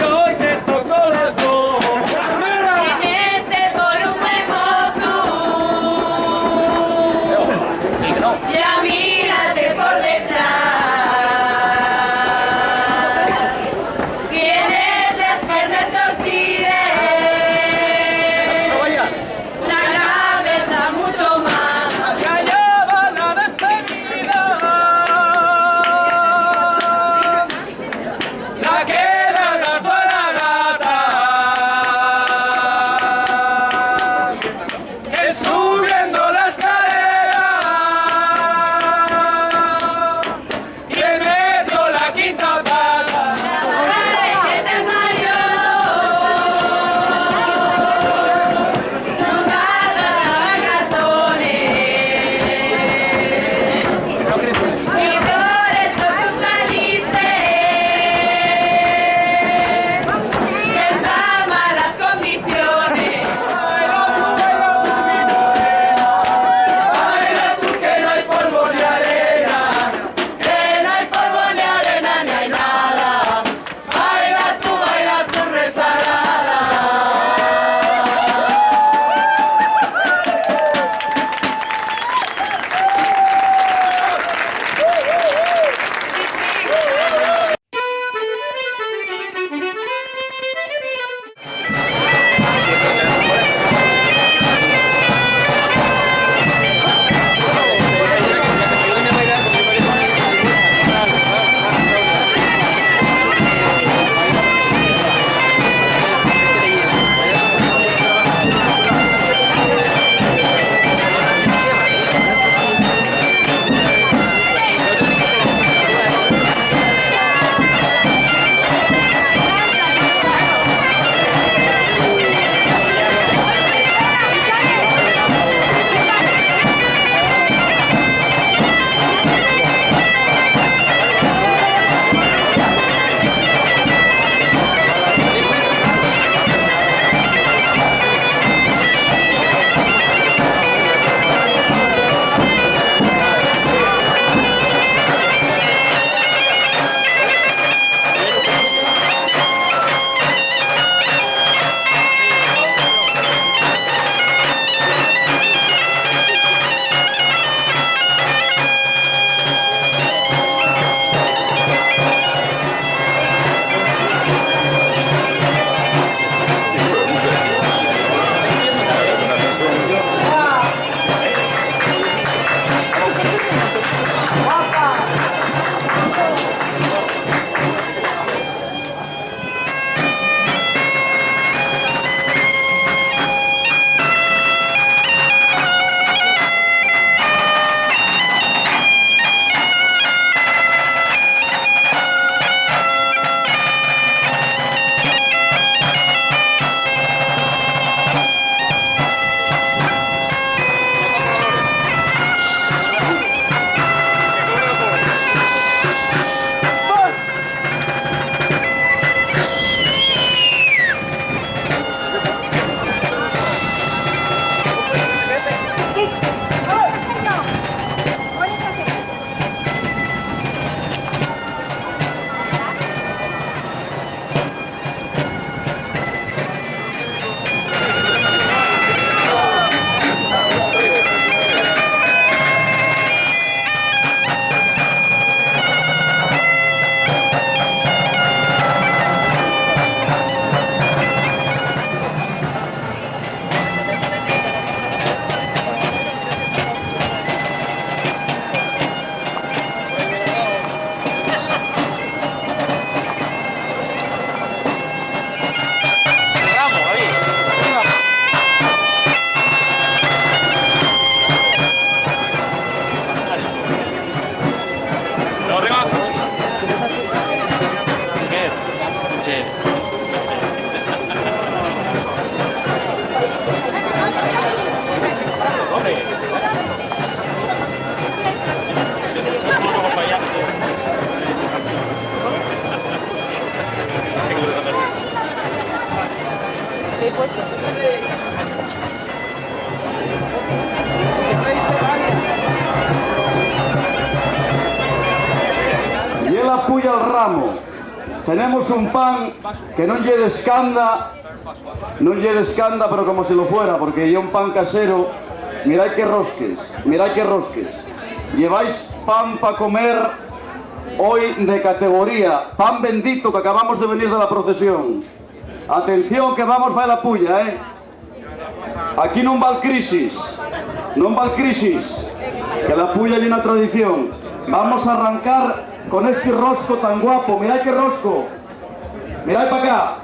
Hoy te tocó las dos. En este Y él apoya el ramo. Tenemos un pan que no lle descanda, pero como si lo fuera, porque ya un pan casero. Mirad qué rosques, mirad qué rosques. Lleváis pan para comer hoy de categoría, pan bendito que acabamos de venir de la procesión. Atención que vamos para la puya, Aquí non va el crisis, que la puya hay una tradición. Vamos a arrancar con este rosco tan guapo, mirad qué rosco. Mirad para acá.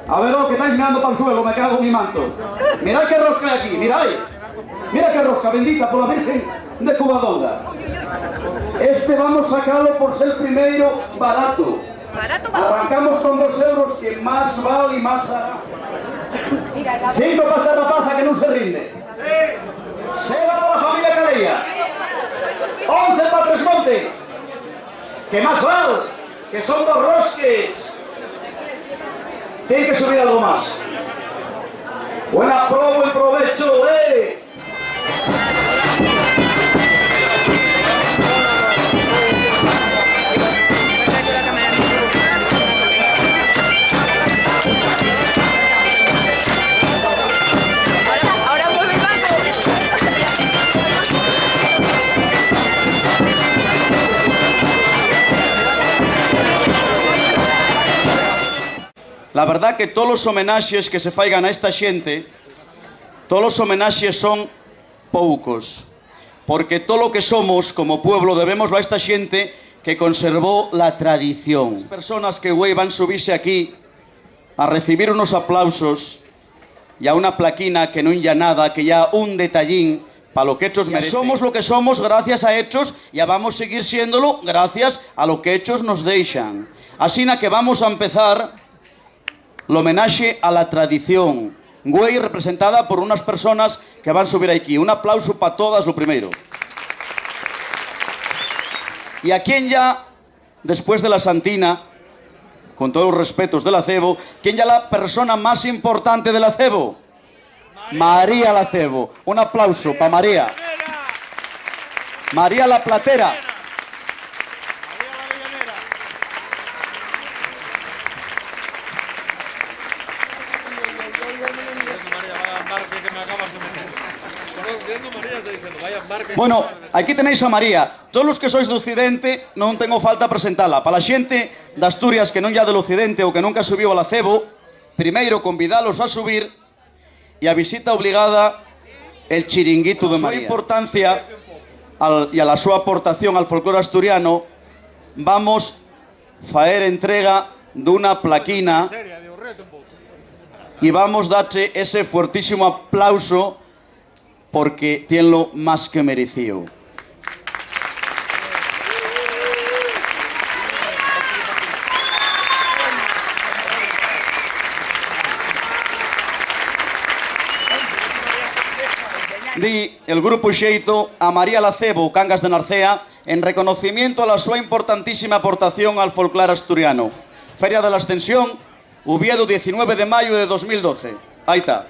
A ver, que estáis mirando para el suelo, me cago en mi manto. Mirad qué rosca hay aquí, mirad. Mira qué rosca, bendita por la Virgen de Covadonga. Este vamos a sacarlo por ser primero barato. Arrancamos con 2 euros, que más vale y más hará. 5 para esta rapaza que no se rinde. 6 para la familia Calella. 11 para Tresmonte. Que más vale, que son 2 rosques. Tiene que subir algo más. Buena promo y provecho, La verdad que todos los homenajes que se faigan a esta xente, todos los homenajes son poucos, porque todo lo que somos como pueblo debemos a esta xente que conservó la tradición. Las personas que güey van a subirse aquí a recibir unos aplausos y a una plaquina que no ya nada, que ya un detallín para lo que hechos merecen. Somos lo que somos gracias a hechos y ya vamos a seguir siéndolo gracias a lo que hechos nos dejan. Así que vamos a empezar el homenaje a la tradición, güey, representada por unas personas que van a subir aquí. Un aplauso para todas, lo primero. Y a quien ya, después de la Santina, con todos los respetos del acebo, ¿quién ya la persona más importante del acebo? María Lacebo. Un aplauso para María. María la Platera. Bueno, aquí tenéis a María. Todos los que sois do Occidente non tengo falta presentala. Para a xente de Asturias que non ya del Occidente ou que nunca subiu al acebo, primeiro convidalos a subir e a visita obligada el chiringuito de María. A súa importancia e a la súa aportación al folclore asturiano, vamos faer entrega dunha plaquina e vamos darche ese fuertísimo aplauso porque tienlo más que merecido. Di el grupo Xeito a María Lacebo, Cangas de Narcea, en reconocimiento a la súa importantísima aportación al folclore asturiano. Feria de la Ascensión, Oviedo, 19 de mayo de 2012. Ahí está.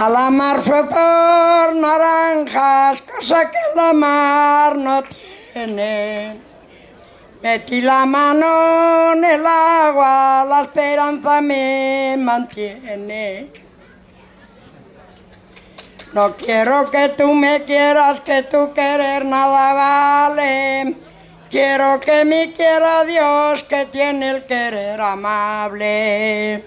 A la mar fue por naranjas, cosa que la mar no tiene. Metí la mano en el agua, la esperanza me mantiene. No quiero que tú me quieras, que tu querer nada vale. Quiero que me quiera Dios, que tiene el querer amable.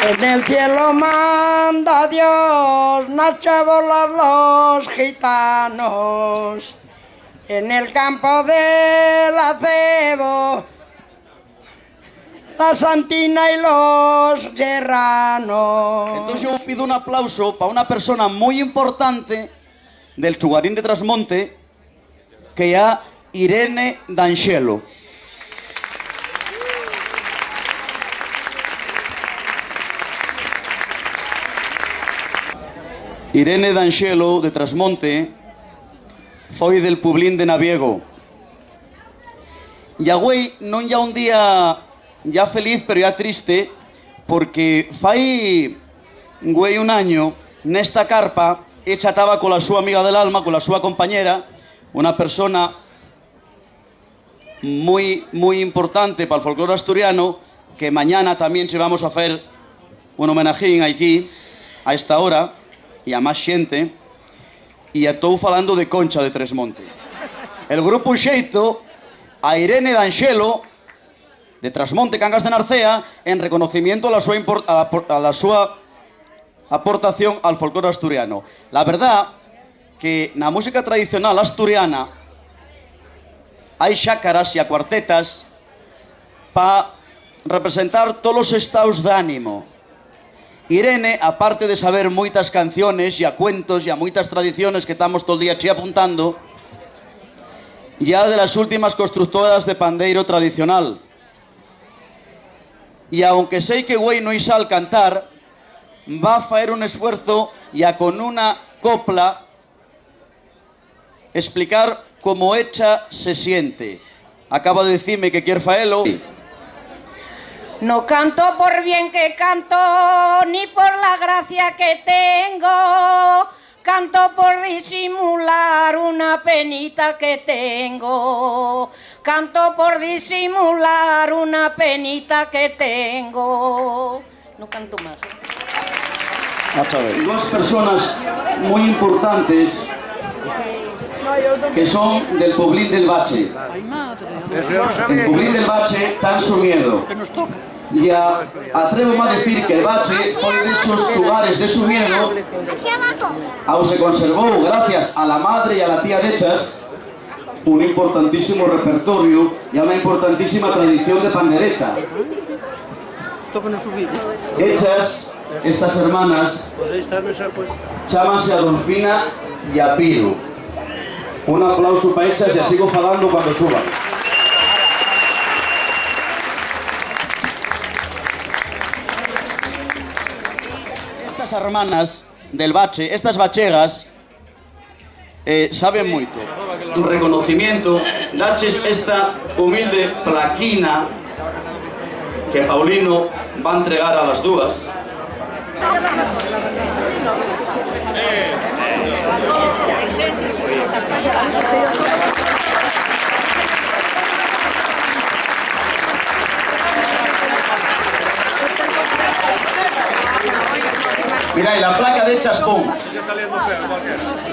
En el cielo manda Dios, noche a volar los gitanos. En el campo del acebo, la Santina y los serranos. Entonces yo pido un aplauso para una persona muy importante del Chugarín de Trasmonte, que ya Irene D'Angelo. Irene D'Anxelo, de Trasmonte, foi del Publín de Naviego. E agüey non ya un día ya feliz, pero ya triste, porque fai güey un año nesta carpa hecha estaba con la súa amiga del alma, con la súa compañera, una persona muy importante para el folclore asturiano, que mañana también se vamos a hacer un homenajín aquí, a esta hora, e a máis xente, e estou falando de Concha de Tresmonte. El grupo Xeito, a Irene D'Anxelo, de Trasmonte, Cangas de Narcea, en reconocimiento a la súa aportación al folclore asturiano. La verdad que na música tradicional asturiana hai xácaras e a cuartetas para representar todos os estados de ánimo. Irene, aparte de saber moitas canciones e a cuentos e a moitas tradiciones que estamos todo o día apuntando, ya de las últimas constructoras de pandeiro tradicional. Y aunque sei que güey no isa al cantar, va a faer un esfuerzo y a con una copla explicar cómo hecha se siente. Acaba de decirme que quiere faelo. No canto por bien que canto, ni por la gracia que tengo. Canto por disimular una penita que tengo. Canto por disimular una penita que tengo. No canto más. Vamos a ver. Dos personas muy importantes que son del Publín del Bache. El Publín del Bache tan su miedo. Y atrevo a decir que el Bache fue de esos lugares de su miedo, aún se conservó, gracias a la madre y a la tía de Echas, un importantísimo repertorio y a una importantísima tradición de pandereta. Echas, estas hermanas, chámanse Adolfina y Apiro. Un aplauso para Echas y a sigo falando cuando suban. Estas hermanas del Bache, estas bachegas, saben moito. Un reconocimiento, daches esta humilde plaquina que Paulino va a entregar a las dúas. Mira, y la placa de Chaspón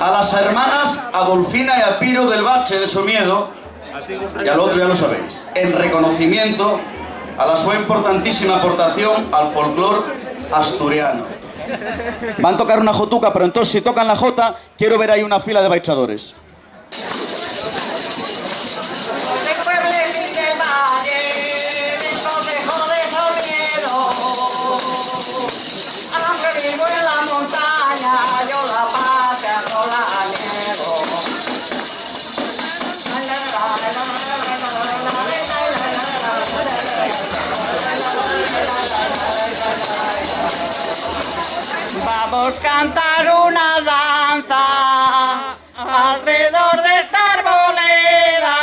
a las hermanas Adolfina y Apiro del Bache de Somiedo, y al otro ya lo sabéis, en reconocimiento a la su importantísima aportación al folclore asturiano. Van a tocar una jotuca, pero entonces si tocan la jota, quiero ver ahí una fila de baichadores. Vamos a cantar una danza alrededor de esta arboleda.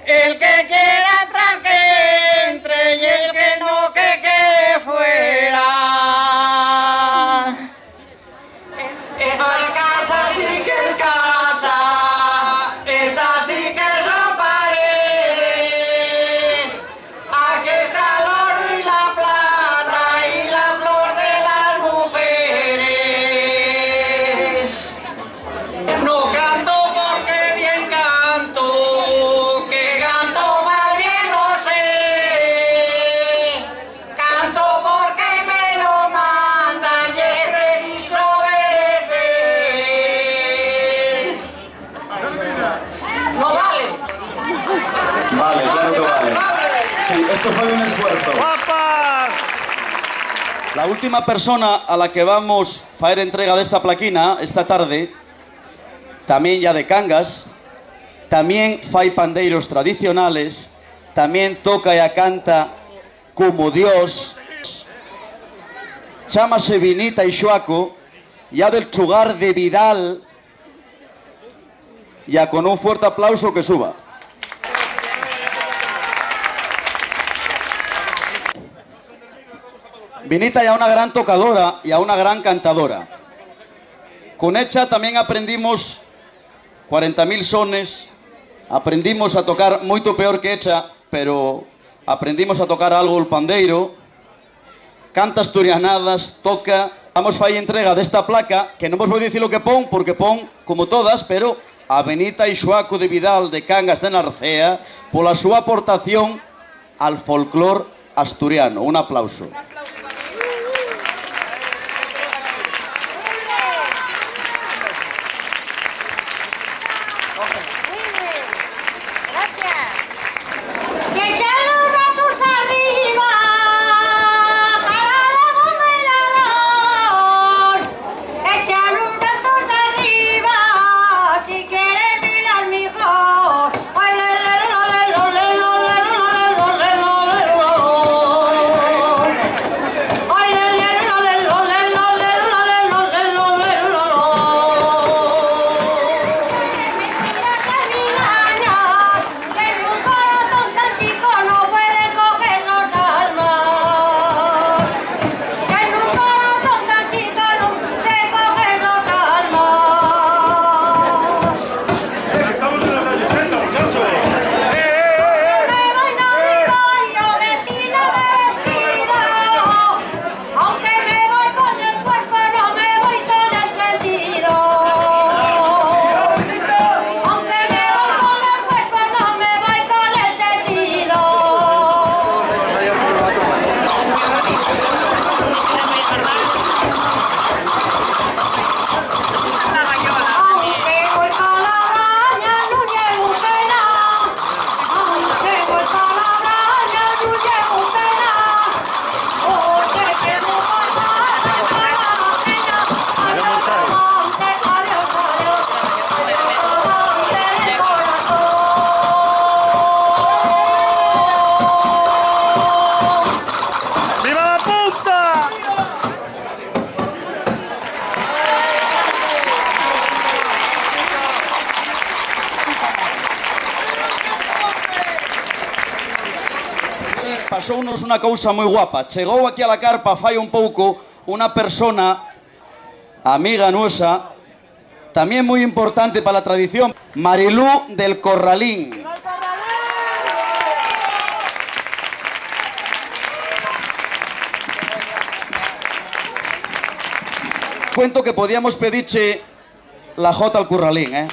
El que quiera entrar que entre y el que no que quede fuera. Esta casa sí que es casa, esta sí que son paredes. Aquí está el oro y la plata y la flor de las mujeres. No canto porque bien canto, que canto mal bien lo sé. Canto porque me lo mandan y es preciso obedecer. No vale. Vale, claro que vale. Sí, esto fue un esfuerzo. La última persona a la que vamos a hacer entrega de esta plaquina esta tarde, también ya de Cangas, también fai pandeiros tradicionales, también toca y canta como Dios, chámase Vinita Ixuaco, ya del chugar de Vidal, ya con un fuerte aplauso que suba. Vinita ya una gran tocadora y a una gran cantadora. Con ella también aprendimos 40.000 sones, aprendimos a tocar moito peor que ella, pero aprendimos a tocar algo el pandeiro, canta asturianadas, toca. Vamos fai entrega desta placa, que non vos vou dicir o que pon, porque pon como todas, pero a Benita Ixuaco de Vidal de Cangas de Narcea pola súa aportación al folclor asturiano. Un aplauso. Pasounos unha cousa moi guapa. Chegou aquí a la carpa fai un pouco unha persona amiga nosa, tamén moi importante para a tradición, Marilú del Corralín. Cuento que podíamos pedirche la jota al Corralín, ¿eh?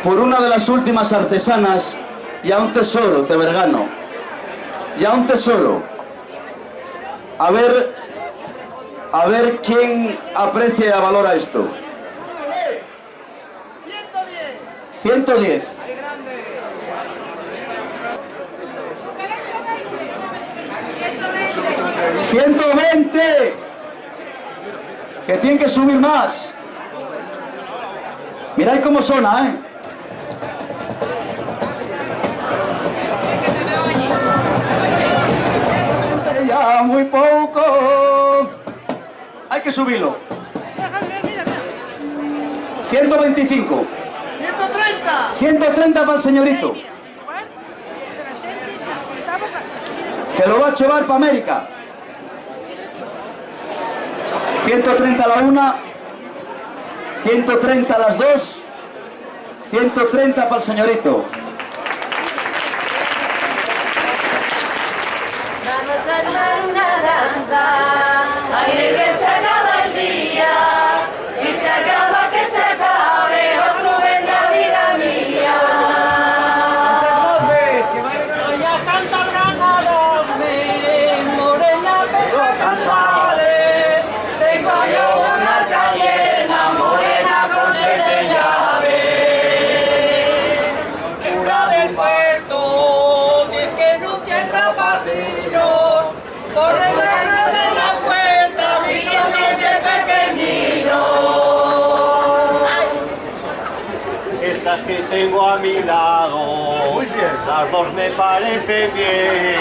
por una de las últimas artesanas y a un tesoro de Bergano. Y a un tesoro. A ver quién aprecia y valora esto. 110. 120. Que tienen que subir más. Mirad cómo suena, ¿eh? Ya muy poco. Hay que subirlo. 125. 130. 130 para el señorito. Que lo va a llevar para América. 130 a la una. 130 a las dos. 130 para el señorito. Vamos a armar una danza, aire que se acaba el día, si se acaba que se acabe, otro vendrá vida mía. Voy a cantar ganarme, morena vengo a cantarles, tengo yo una arca llena, morena con 7 llaves. Cura del puerto, dice que no tiene rapacinos, por el regalo de la puerta, mío 7 pequeñinos. Estas que tengo a mi lado, las dos me parecen bien.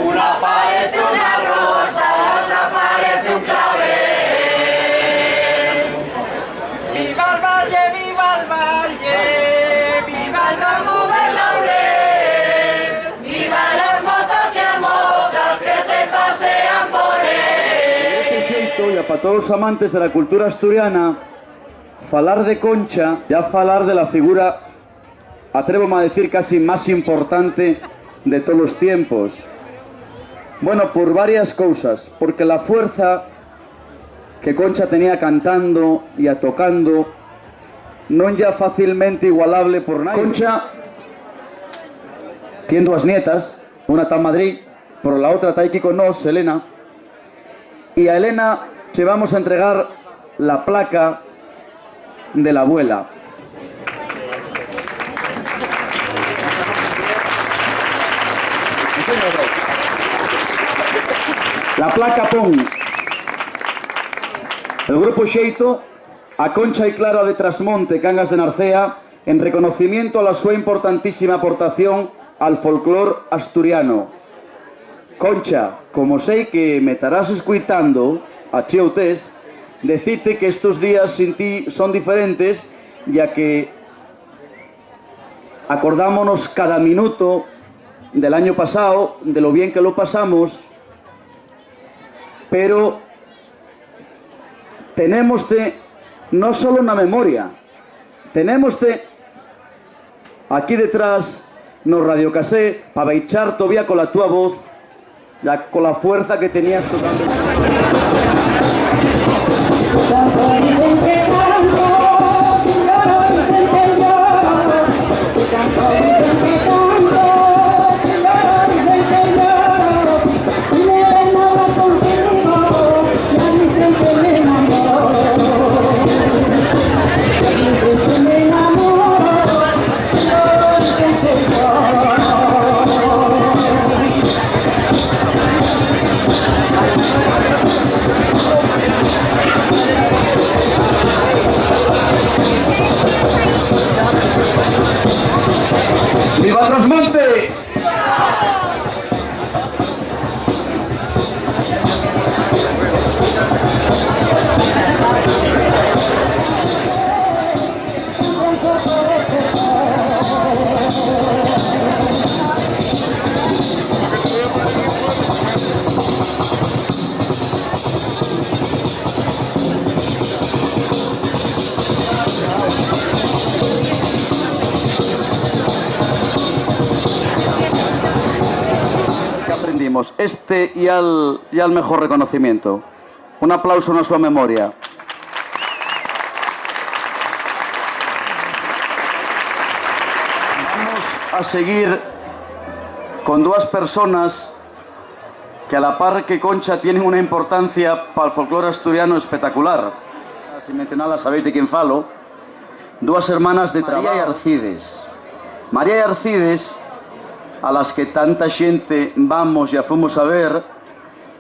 Una parece una rosa, la otra parece un clavel. ¡Viva el valle, viva el valle! ¡Viva el ramo del laurel! ¡Viva las mozas y amozas que se pasean por él! Y para todos los amantes de la cultura asturiana, falar de Concha, ya falar de la figura, atrévome a decir, casi más importante de todos los tiempos. Bueno, por varias cosas, porque la fuerza que Concha tenía cantando y a tocando no ya fácilmente igualable por nadie. Concha tiene 2 nietas, una está en Madrid, pero la otra está aquí con nos, Elena, y a Elena le vamos a entregar la placa de la abuela. La placa pon el grupo Xeito a Concha y Clara de Trasmonte, Cangas de Narcea, en reconocimiento a la súa importantísima aportación al folclor asturiano. Concha, como sei que me estarás escuitando a Cheutes, decite que estos días sin ti son diferentes, ya que acordámonos cada minuto del año pasado, de lo bien que lo pasamos, pero tenémoste no solo una memoria, tenémoste aquí detrás no radiocasé para baichar todavía con la tua voz, ya con la fuerza que tenías tocando. ¡Viva Trasmonte! Este y al mejor reconocimiento. Un aplauso a su memoria. Vamos a seguir con dos personas que a la par que Concha tienen una importancia para el folclore asturiano espectacular. Sin mencionarlas, sabéis de quién falo. Dos hermanas de María y Arcides. María y Arcides, a las que tanta gente vamos y fuimos a ver,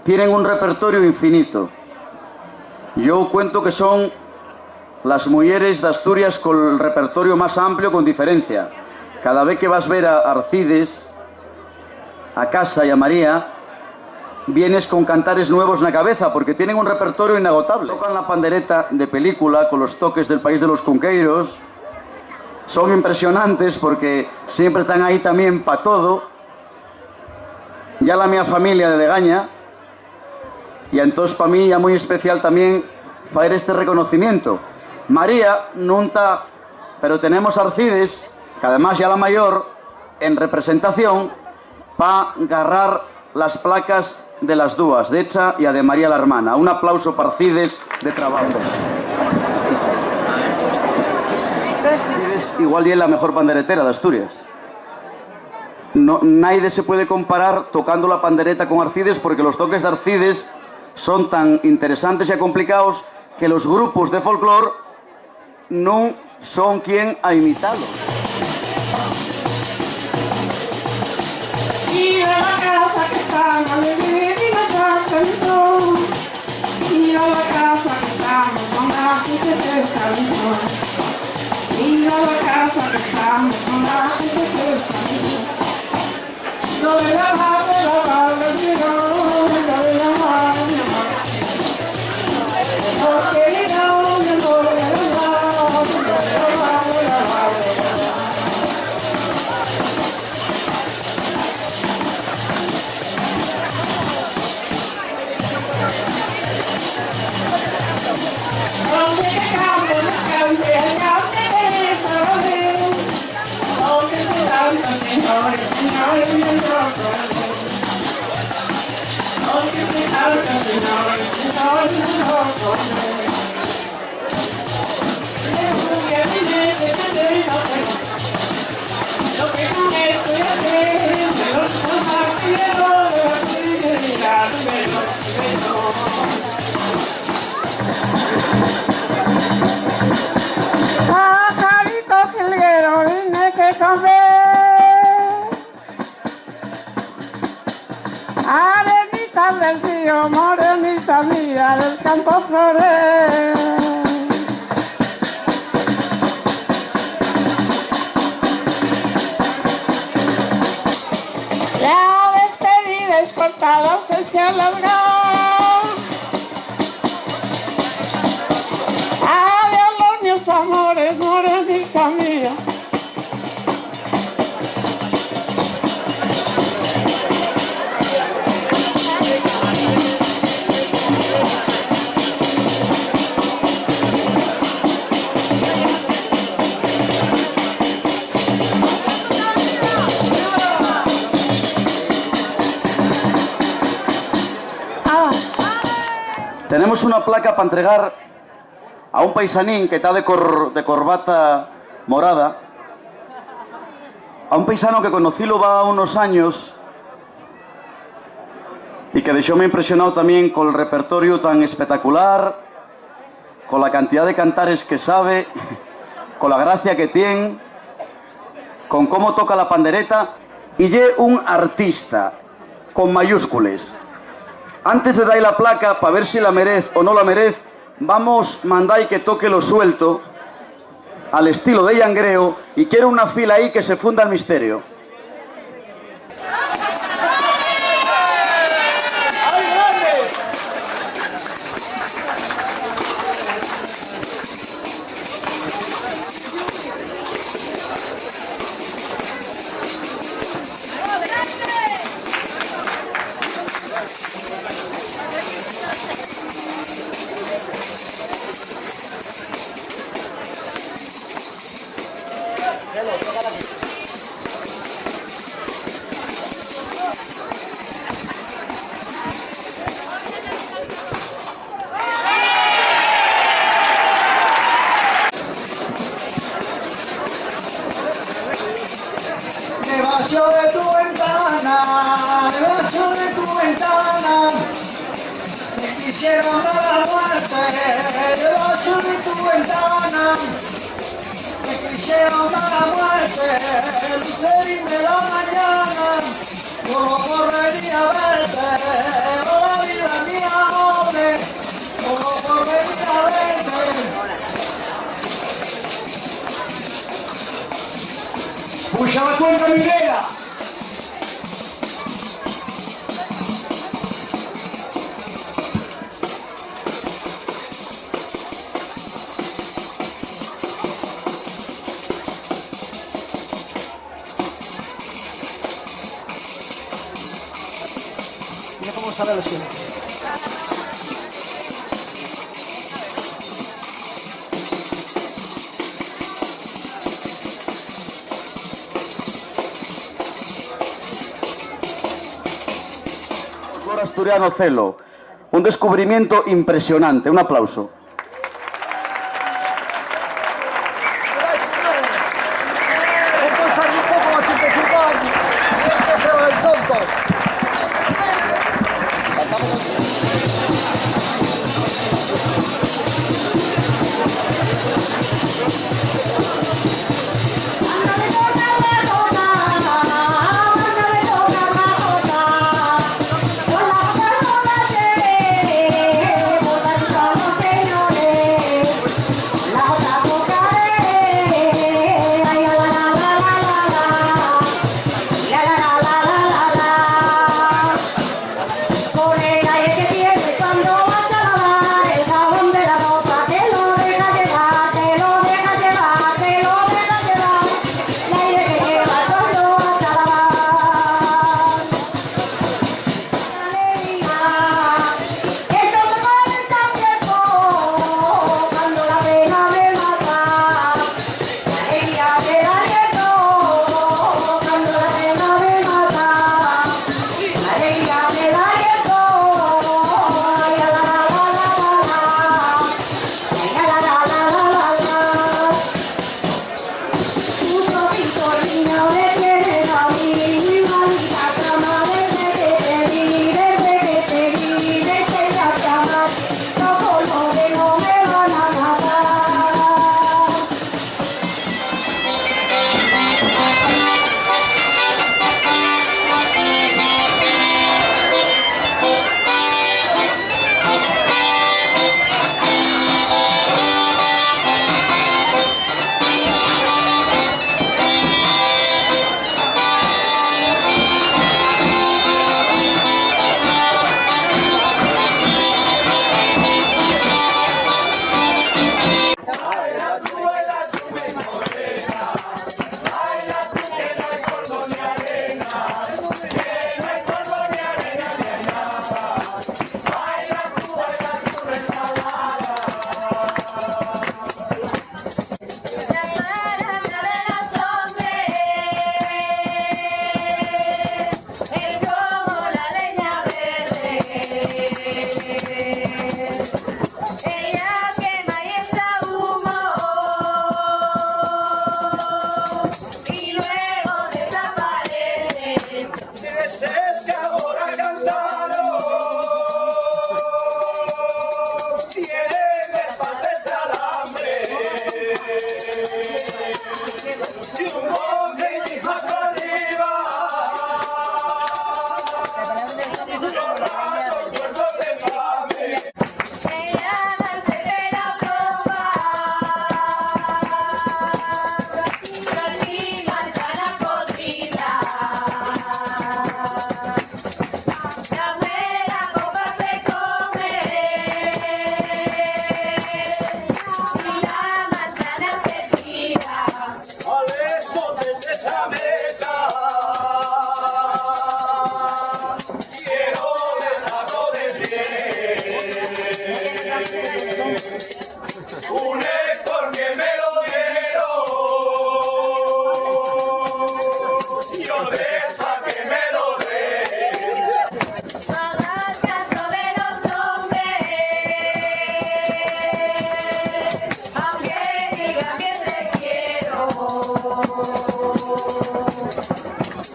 tienen un repertorio infinito. Yo cuento que son las mujeres de Asturias con el repertorio más amplio con diferencia. Cada vez que vas a ver a Arcides, a Casa y a María, vienes con cantares nuevos en la cabeza porque tienen un repertorio inagotable. Tocan la pandereta de película con los toques del País de los Cunqueiros. Son impresionantes porque siempre están ahí también para todo. Ya la mía familia de Degaña. Y entonces para mí ya muy especial también hacer este reconocimiento. María no está, pero tenemos a Arcides, que además ya la mayor, en representación para agarrar las placas de las dos, de Echa y a de María la hermana. Un aplauso para Arcides de trabajo. Arcides igual y es la mejor panderetera de Asturias. No, nadie se puede comparar tocando la pandereta con Arcides porque los toques de Arcides son tan interesantes y complicados que los grupos de folclore no son quien a imitarlos. Mira la casa que estamos, mira la canción. Mira la casa que estamos, con la que se canción. Mira la casa que estamos, con la que se canción. No le la mano, no le la mano. Porque no le Arenita del río, morenita mía del campo flores. La despedida es cortada, se alarga. Adiós los míos amores, morenita mía. Tenemos una placa para entregar a un paisanín que está de corbata morada, a un paisano que conocílo va unos años y que me impresionado también con el repertorio tan espectacular, con la cantidad de cantares que sabe, con la gracia que tiene, con cómo toca la pandereta, y es un artista con mayúsculas. Antes de dar la placa, para ver si la merece o no la merece, vamos a mandar que toque lo suelto, al estilo de llangreo, y quiero una fila ahí que se funda el misterio. debajo de tu ventana, debajo de tu ventana, me quisieron dar la muerte, debajo de tu ventana, me quisieron dar la muerte, lucero de la mañana, como correría a verte, oh la vida mía, hombre, como correría a verte. ¡Puxa la cuenca minera! Mira cómo sale la esquina. Asturiano Celo, un descubrimiento impresionante, un aplauso.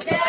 Yeah.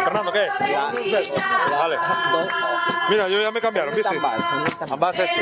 Fernando, ¿qué? Vale. Mira, yo ya me cambiaron, ¿viste? Ambas este.